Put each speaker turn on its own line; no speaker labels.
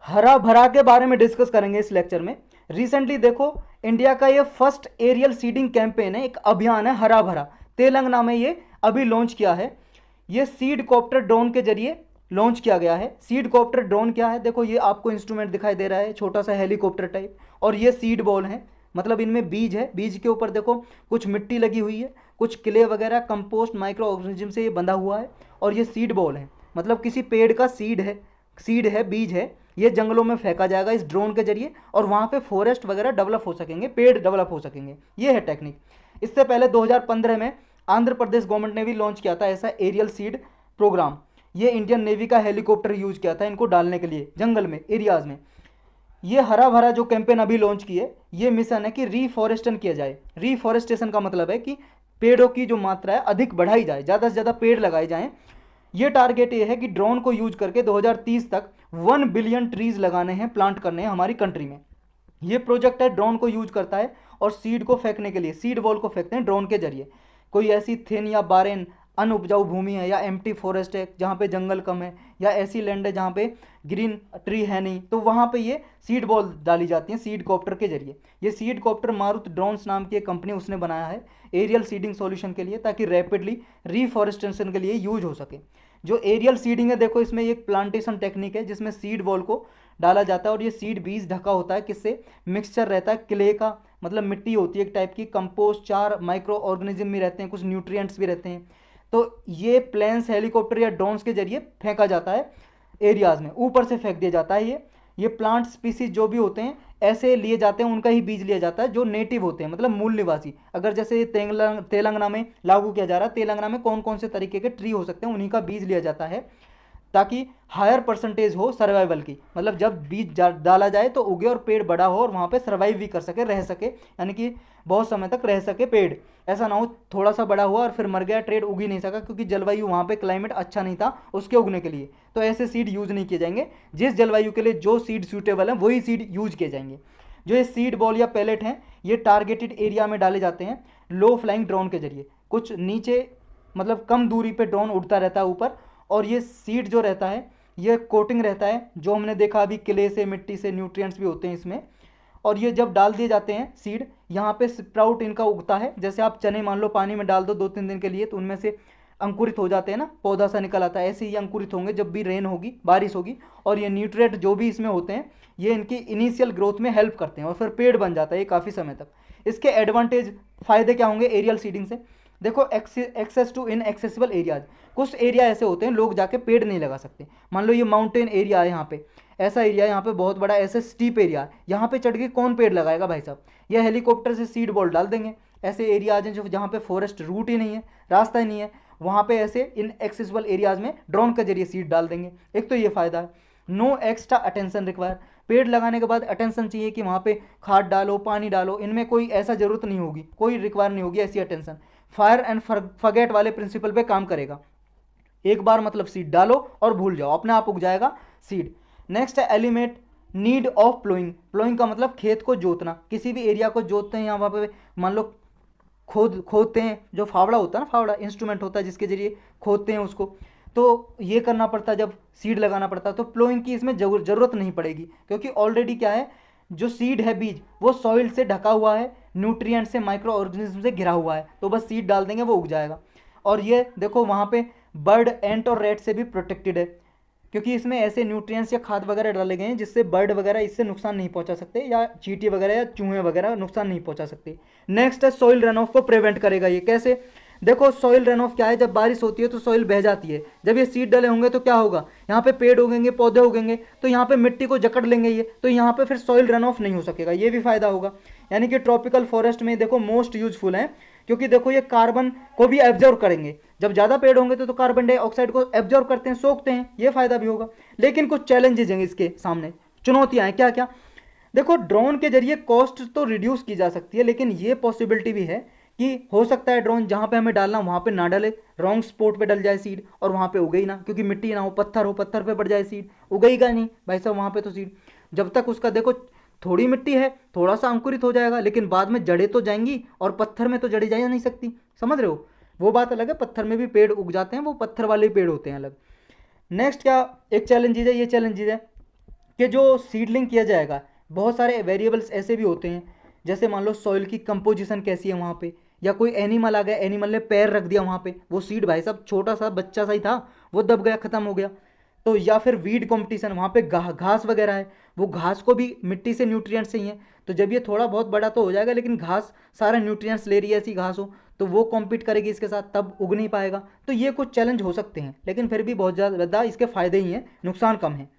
हरा भरा के बारे में डिस्कस करेंगे इस लेक्चर में। रिसेंटली देखो, इंडिया का ये फर्स्ट एरियल सीडिंग कैंपेन है, एक अभियान है हरा भरा, तेलंगाना में ये अभी लॉन्च किया है। ये सीड कॉप्टर ड्रोन के जरिए लॉन्च किया गया है। सीड कॉप्टर ड्रोन क्या है, देखो ये आपको इंस्ट्रूमेंट दिखाई दे रहा है, छोटा सा हेलीकॉप्टर टाइप, और ये सीड बॉल है, मतलब इनमें बीज है। बीज के ऊपर देखो कुछ मिट्टी लगी हुई है, कुछ क्ले वगैरह कंपोस्ट माइक्रो ऑर्गेनिज्म से ये बंधा हुआ है। और ये सीड बॉल है, मतलब किसी पेड़ का सीड है, बीज है। ये जंगलों में फेंका जाएगा इस ड्रोन के जरिए, और वहाँ पे फॉरेस्ट वगैरह डेवलप हो सकेंगे, पेड़ डेवलप हो सकेंगे। ये है टेक्निक। इससे पहले 2015 में आंध्र प्रदेश गवर्नमेंट ने भी लॉन्च किया था ऐसा एरियल सीड प्रोग्राम। ये इंडियन नेवी का हेलीकॉप्टर यूज किया था इनको डालने के लिए जंगल में, एरियाज में। ये हरा भरा जो कैंपेन अभी लॉन्च की है, ये मिशन है कि रीफॉरेस्टेशन किया जाए। रीफॉरेस्टेशन का मतलब है कि पेड़ों की जो मात्रा है अधिक बढ़ाई जाए, ज़्यादा से ज़्यादा पेड़ लगाए जाएं। ये टारगेट ये है कि ड्रोन को यूज करके 2030 तक 1 बिलियन ट्रीज लगाने हैं, प्लांट करने हैं हमारी कंट्री में। ये प्रोजेक्ट है, ड्रोन को यूज करता है और सीड को फेंकने के लिए, सीड बॉल को फेंकते हैं ड्रोन के जरिए। कोई ऐसी थिन या बारेन अनउपजाऊ भूमि है, या एम्प्टी फॉरेस्ट है जहाँ पे जंगल कम है, या ऐसी लैंड है जहाँ पे ग्रीन ट्री है नहीं, तो वहाँ पे ये सीड बॉल डाली जाती हैं सीड कॉप्टर के जरिए। ये सीड कॉप्टर मारुत ड्रोन्स नाम की एक कंपनी उसने बनाया है एरियल सीडिंग सॉल्यूशन के लिए, ताकि रैपिडली रीफॉरेस्टेशन के लिए यूज हो सके। जो एरियल सीडिंग है, देखो इसमें एक प्लांटेशन टेक्निक है जिसमें सीड बॉल को डाला जाता है, और ये सीड बीज ढका होता है किससे, मिक्सचर रहता है क्ले का, मतलब मिट्टी होती है एक टाइप की, कंपोस्ट, 4 माइक्रो ऑर्गेनिज्म भी रहते हैं, कुछ न्यूट्रिएंट्स भी रहते हैं। तो ये प्लेन्स, हेलीकॉप्टर या ड्रोन्स के जरिए फेंका जाता है एरियाज में, ऊपर से फेंक दिया जाता है। ये प्लांट स्पीसीज जो भी होते हैं ऐसे लिए जाते हैं, उनका ही बीज लिया जाता है जो नेटिव होते हैं, मतलब मूल निवासी। अगर जैसे ये तेलंगाना में लागू किया जा रहा है, तेलंगाना में कौन कौन से तरीके के ट्री हो सकते हैं, उन्हीं का बीज लिया जाता है, ताकि हायर परसेंटेज हो सर्वाइवल की, मतलब जब बीज डाला जाए तो उगे और पेड़ बड़ा हो और वहाँ पे सर्वाइव भी कर सके, रह सके, यानी कि बहुत समय तक रह सके पेड़। ऐसा ना हो थोड़ा सा बड़ा हुआ और फिर मर गया, ट्रेड उग ही नहीं सका क्योंकि जलवायु वहाँ पे क्लाइमेट अच्छा नहीं था उसके उगने के लिए। तो ऐसे सीड यूज़ नहीं किए जाएंगे। जिस जलवायु के लिए जो सीड सूटेबल है वही सीड यूज किए जाएंगे। जो ये सीड बॉल या पैलेट हैं, ये टारगेटेड एरिया में डाले जाते हैं लो फ्लाइंग ड्रोन के जरिए। कुछ नीचे, मतलब कम दूरी पे ड्रोन उड़ता रहता है ऊपर, और ये सीड जो रहता है ये कोटिंग रहता है, जो हमने देखा अभी क्ले से, मिट्टी से, न्यूट्रिएंट्स भी होते हैं इसमें। और ये जब डाल दिए जाते हैं सीड, यहाँ पे स्प्राउट इनका उगता है। जैसे आप चने मान लो पानी में डाल दो 2-3 दिन के लिए, तो उनमें से अंकुरित हो जाते हैं ना, पौधा सा निकल आता है। ऐसे ही अंकुरित होंगे जब भी रेन होगी, बारिश होगी, और ये न्यूट्रिएंट जो भी इसमें होते हैं ये इनकी इनिशियल ग्रोथ में हेल्प करते हैं, और फिर पेड़ बन जाता है ये काफ़ी समय तक। इसके एडवांटेज, फ़ायदे क्या होंगे एरियल सीडिंग से? देखो, एक्सेस टू इनएक्सेसिबल एरियाज। कुछ एरिया ऐसे होते हैं लोग जाके पेड़ नहीं लगा सकते। मान लो ये माउंटेन एरिया है, यहाँ पे ऐसा एरिया है, यहाँ पे बहुत बड़ा ऐसे स्टीप एरिया है, यहाँ पे चढ़ के कौन पेड़ लगाएगा भाई साहब? यह हेलीकॉप्टर से सीड बॉल डाल देंगे। ऐसे एरियाज हैं जो जहाँ पे फॉरेस्ट रूट ही नहीं है, रास्ता ही नहीं है, वहाँ पे ऐसे इनएक्सेसिबल एरियाज में ड्रोन के जरिए सीड डाल देंगे। एक तो ये फ़ायदा है। No extra attention require. पेड़ लगाने के बाद अटेंशन चाहिए कि वहाँ पे खाद डालो, पानी डालो, इनमें कोई ऐसा ज़रूरत नहीं होगी, कोई रिक्वायर नहीं होगी ऐसी अटेंशन। फायर एंड फॉरगेट वाले प्रिंसिपल पे काम करेगा। एक बार मतलब सीड डालो और भूल जाओ, अपने आप उग जाएगा सीड। नेक्स्ट है element need of ploughing. Ploughing का मतलब खेत को जोतना। किसी भी एरिया को जोतते हैं, यहाँ पे मान लो खोदते हैं, जो फावड़ा होता है ना, फावड़ा इंस्ट्रूमेंट होता है जिसके जरिए खोदते हैं उसको, तो ये करना पड़ता है जब सीड लगाना पड़ता है। तो प्लोइंग की इसमें ज़रूरत नहीं पड़ेगी, क्योंकि ऑलरेडी क्या है, जो सीड है बीज वो सॉइल से ढका हुआ है, न्यूट्रिएंट से, माइक्रो ऑर्गेनिज्म से घिरा हुआ है, तो बस सीड डाल देंगे वो उग जाएगा। और ये देखो वहाँ पे बर्ड, एंट और रेट से भी प्रोटेक्टेड है, क्योंकि इसमें ऐसे न्यूट्रिएंट्स या खाद वगैरह डाले गए हैं जिससे बर्ड वगैरह इससे नुकसान नहीं पहुंचा सकते, या चींटी वगैरह या चूहे वगैरह नुकसान नहीं पहुंचा सकते। नेक्स्ट है सॉइल रन ऑफ को प्रिवेंट करेगा ये। कैसे? देखो, सॉइल रन ऑफ क्या है, जब बारिश होती है तो सॉइल बह जाती है। जब ये सीड डले होंगे तो क्या होगा, यहाँ पे पेड़ उगेंगे, पौधे उगेंगे, तो यहाँ पे मिट्टी को जकड़ लेंगे ये, तो यहाँ पे फिर सॉइल रन ऑफ नहीं हो सकेगा। ये भी फायदा होगा। यानी कि ट्रॉपिकल फॉरेस्ट में देखो मोस्ट यूजफुल है, क्योंकि देखो ये कार्बन को भी एब्जॉर्व करेंगे। जब ज़्यादा पेड़ होंगे तो कार्बन डाइऑक्साइड को एब्जॉर्व करते हैं, सोखते हैं, ये फायदा भी होगा। लेकिन कुछ चैलेंजेस हैं इसके सामने, चुनौतियां हैं। क्या क्या? देखो, ड्रोन के जरिए कॉस्ट तो रिड्यूस की जा सकती है, लेकिन ये पॉसिबिलिटी भी है कि हो सकता है ड्रोन जहाँ पे हमें डालना वहाँ पे ना डाले, रॉन्ग स्पॉट पे डल जाए सीड और वहाँ पे उगे ही ना, क्योंकि मिट्टी ना हो, पत्थर पे पड़ जाए सीड, उगेगा नहीं भाई साहब वहाँ पे तो सीड। जब तक उसका देखो थोड़ी मिट्टी है, थोड़ा सा अंकुरित हो जाएगा, लेकिन बाद में जड़ें तो जाएंगी, और पत्थर में तो जड़ें जा नहीं सकती, समझ रहे हो? वो बात अलग है, पत्थर में भी पेड़ उग जाते हैं, वो पत्थर वाले पेड़ होते हैं अलग। नेक्स्ट क्या एक चैलेंजेज है, ये चैलेंजेज है कि जो सीडलिंग किया जाएगा, बहुत सारे वेरिएबल्स ऐसे भी होते हैं, जैसे मान लो सॉइल की कंपोजिशन कैसी है वहाँ पे, या कोई एनिमल आ गया, एनिमल ने पैर रख दिया वहाँ पे, वो सीड भाई साहब छोटा सा बच्चा सा ही था, वो दब गया, खत्म हो गया। तो या फिर वीड कंपटीशन, वहाँ पे घास वगैरह है, वो घास को भी मिट्टी से न्यूट्रिएंट्स चाहिए, तो जब ये थोड़ा बहुत बड़ा तो हो जाएगा, लेकिन घास सारा न्यूट्रिएंट्स ले रही है, ऐसी घास हो तो वो कॉम्पीट करेगी इसके साथ, तब उग नहीं पाएगा। तो ये कुछ चैलेंज हो सकते हैं, लेकिन फिर भी बहुत ज़्यादा इसके फ़ायदे ही हैं, नुकसान कम है।